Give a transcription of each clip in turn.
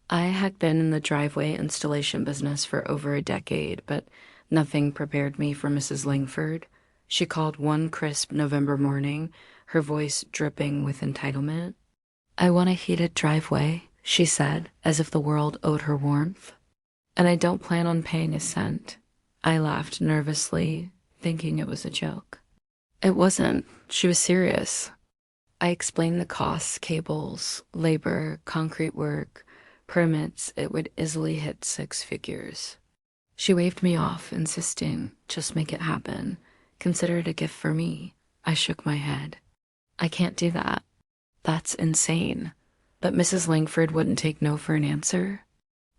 I had been in the driveway installation business for over a decade, but nothing prepared me for Mrs. Langford. She called one crisp November morning, her voice dripping with entitlement. "I want a heated driveway," she said, as if the world owed her warmth. "And I don't plan on paying a cent." I laughed nervously, thinking it was a joke. It wasn't. She was serious. I explained the costs, cables, labor, concrete work, permits. It would easily hit six figures. She waved me off, insisting, "Just make it happen. Consider it a gift for me." I shook my head. "I can't do that. That's insane." But Mrs. Langford wouldn't take no for an answer.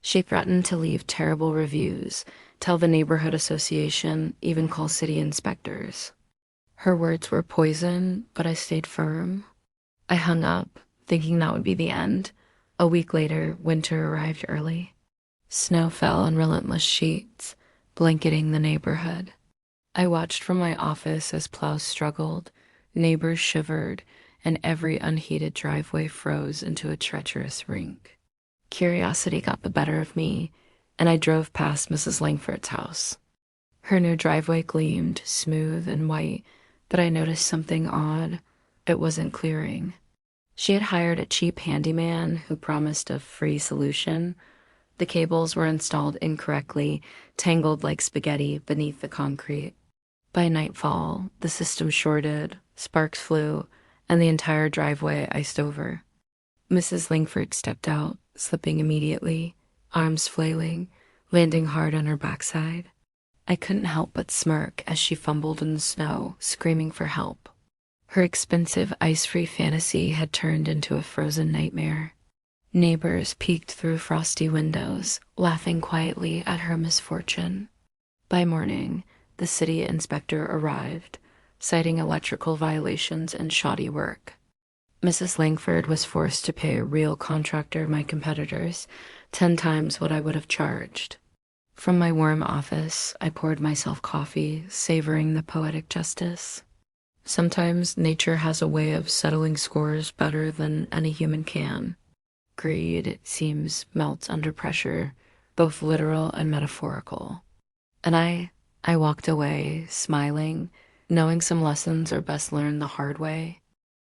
She threatened to leave terrible reviews, tell the neighborhood association, even call city inspectors. Her words were poison, but I stayed firm. I hung up, thinking that would be the end. A week later, winter arrived early. Snow fell in relentless sheets, blanketing the neighborhood. I watched from my office as plows struggled, neighbors shivered, and every unheated driveway froze into a treacherous rink. Curiosity got the better of me, and I drove past Mrs. Langford's house. Her new driveway gleamed, smooth and white, but I noticed something odd. It wasn't clearing. She had hired a cheap handyman who promised a free solution. The cables were installed incorrectly, tangled like spaghetti beneath the concrete. By nightfall, the system shorted, sparks flew, and the entire driveway iced over. Mrs. Langford stepped out, slipping immediately, arms flailing, landing hard on her backside. I couldn't help but smirk as she fumbled in the snow, screaming for help. Her expensive ice-free fantasy had turned into a frozen nightmare. Neighbors peeked through frosty windows, laughing quietly at her misfortune. By morning, the city inspector arrived, citing electrical violations and shoddy work. Mrs. Langford was forced to pay a real contractor my competitors 10 times what I would have charged. From my warm office, I poured myself coffee, savoring the poetic justice. Sometimes nature has a way of settling scores better than any human can. Greed, it seems, melts under pressure, both literal and metaphorical. And I walked away, smiling, knowing some lessons are best learned the hard way.